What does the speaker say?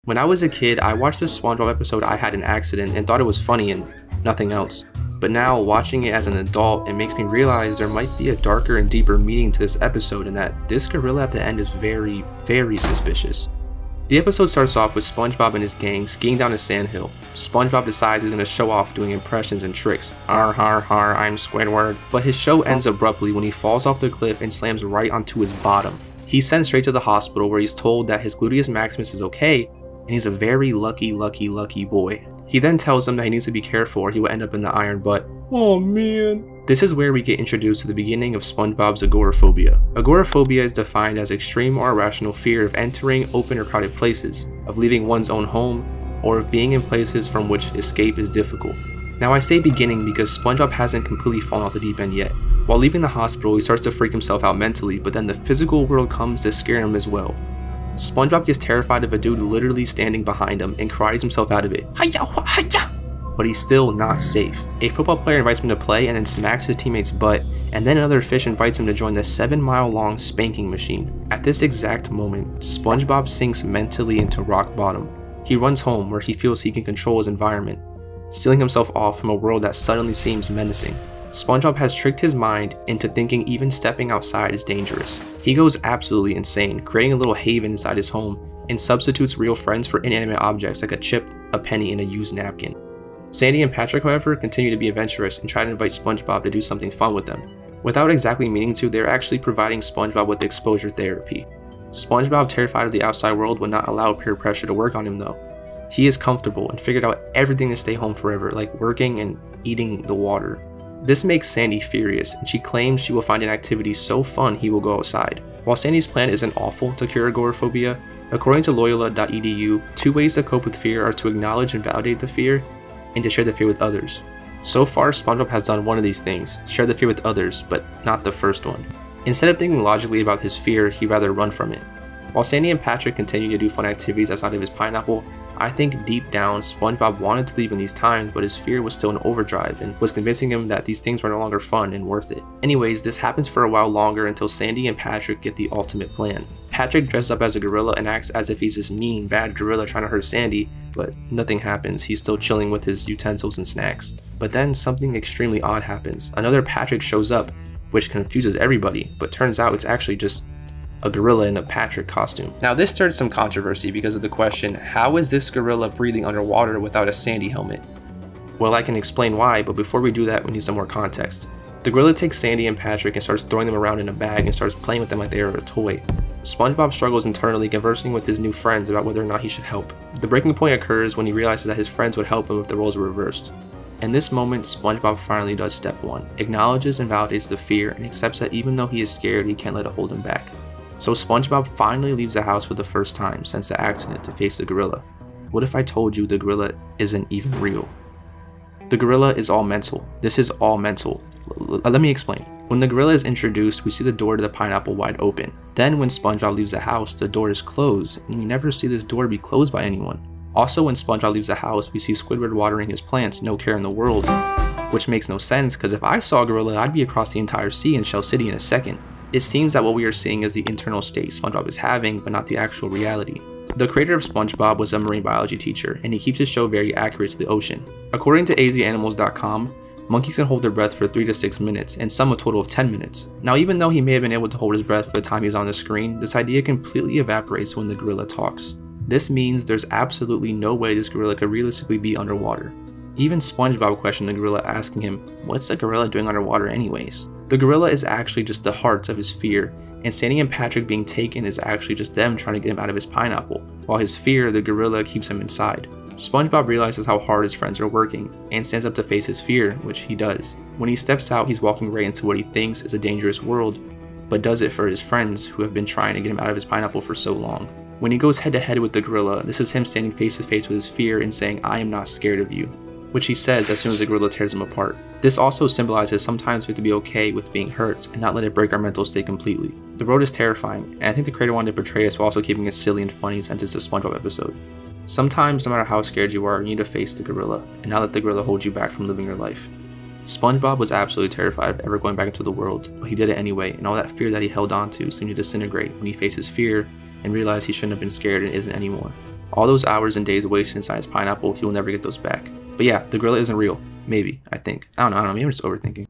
When I was a kid, I watched this Spongebob episode I Had an Accident and thought it was funny and nothing else. But now, watching it as an adult, it makes me realize there might be a darker and deeper meaning to this episode, and that this gorilla at the end is very, very suspicious. The episode starts off with SpongeBob and his gang skiing down a sandhill. SpongeBob decides he's going to show off doing impressions and tricks. Har har har, I'm Squidward. But his show ends abruptly when he falls off the cliff and slams right onto his bottom. He's sent straight to the hospital where he's told that his gluteus maximus is okay, and he's a very lucky boy. He then tells him that he needs to be careful or he will end up in the iron butt. Oh man. This is where we get introduced to the beginning of SpongeBob's agoraphobia. Agoraphobia is defined as extreme or irrational fear of entering open or crowded places, of leaving one's own home, or of being in places from which escape is difficult. Now I say beginning because SpongeBob hasn't completely fallen off the deep end yet. While leaving the hospital, he starts to freak himself out mentally, but then the physical world comes to scare him as well. SpongeBob gets terrified of a dude literally standing behind him and cries himself out of it. Hi-ya, hi-ya! But he's still not safe. A football player invites him to play and then smacks his teammate's butt, and then another fish invites him to join the 7-mile-long spanking machine. At this exact moment, SpongeBob sinks mentally into rock bottom. He runs home where he feels he can control his environment, sealing himself off from a world that suddenly seems menacing. SpongeBob has tricked his mind into thinking even stepping outside is dangerous. He goes absolutely insane, creating a little haven inside his home, and substitutes real friends for inanimate objects like a chip, a penny, and a used napkin. Sandy and Patrick, however, continue to be adventurous and try to invite SpongeBob to do something fun with them. Without exactly meaning to, they're actually providing SpongeBob with exposure therapy. SpongeBob, terrified of the outside world, would not allow peer pressure to work on him though. He is comfortable and figured out everything to stay home forever, like working and eating the water. This makes Sandy furious, and she claims she will find an activity so fun he will go outside. While Sandy's plan isn't awful to cure agoraphobia, according to Loyola.edu, 2 ways to cope with fear are to acknowledge and validate the fear, and to share the fear with others. So far, SpongeBob has done one of these things, share the fear with others, but not the first one. Instead of thinking logically about his fear, he'd rather run from it. While Sandy and Patrick continue to do fun activities outside of his pineapple, I think deep down, SpongeBob wanted to leave in these times, but his fear was still in overdrive and was convincing him that these things were no longer fun and worth it. Anyways, this happens for a while longer until Sandy and Patrick get the ultimate plan. Patrick dresses up as a gorilla and acts as if he's this mean, bad gorilla trying to hurt Sandy, but nothing happens. He's still chilling with his utensils and snacks. But then something extremely odd happens. Another Patrick shows up, which confuses everybody, but turns out it's actually just a gorilla in a Patrick costume. Now this stirred some controversy because of the question, how is this gorilla breathing underwater without a Sandy helmet? Well, I can explain why, but before we do that, we need some more context. The gorilla takes Sandy and Patrick and starts throwing them around in a bag and starts playing with them like they are a toy. SpongeBob struggles internally, conversing with his new friends about whether or not he should help. The breaking point occurs when he realizes that his friends would help him if the roles were reversed. In this moment, SpongeBob finally does step 1, acknowledges and validates the fear, and accepts that even though he is scared, he can't let it hold him back. So SpongeBob finally leaves the house for the first time since the accident to face the gorilla. What if I told you the gorilla isn't even real? The gorilla is all mental. This is all mental. Let me explain. When the gorilla is introduced, we see the door to the pineapple wide open. Then when SpongeBob leaves the house, the door is closed, and we never see this door be closed by anyone. Also, when SpongeBob leaves the house, we see Squidward watering his plants, no care in the world. Which makes no sense, because if I saw a gorilla, I'd be across the entire sea in Shell City in a second. It seems that what we are seeing is the internal state SpongeBob is having, but not the actual reality. The creator of SpongeBob was a marine biology teacher, and he keeps his show very accurate to the ocean. According to azanimals.com, monkeys can hold their breath for 3 to 6 minutes, and some a total of 10 minutes. Now, even though he may have been able to hold his breath for the time he was on the screen, this idea completely evaporates when the gorilla talks. This means there's absolutely no way this gorilla could realistically be underwater. Even SpongeBob questioned the gorilla, asking him, what's a gorilla doing underwater anyways? The gorilla is actually just the heart of his fear, and Sandy and Patrick being taken is actually just them trying to get him out of his pineapple, while his fear, the gorilla, keeps him inside. SpongeBob realizes how hard his friends are working, and stands up to face his fear, which he does. When he steps out, he's walking right into what he thinks is a dangerous world, but does it for his friends who have been trying to get him out of his pineapple for so long. When he goes head to head with the gorilla, this is him standing face to face with his fear and saying, I am not scared of you, which he says as soon as the gorilla tears him apart. This also symbolizes sometimes we have to be okay with being hurt and not let it break our mental state completely. The road is terrifying, and I think the creator wanted to portray us while also keeping it silly and funny since it's a SpongeBob episode. Sometimes, no matter how scared you are, you need to face the gorilla, and not let the gorilla hold you back from living your life. SpongeBob was absolutely terrified of ever going back into the world, but he did it anyway, and all that fear that he held on to seemed to disintegrate when he faced his fear and realized he shouldn't have been scared and isn't anymore. All those hours and days wasted inside his pineapple, he will never get those back. But yeah, the gorilla isn't real. Maybe, I think. I don't know, maybe I'm just overthinking.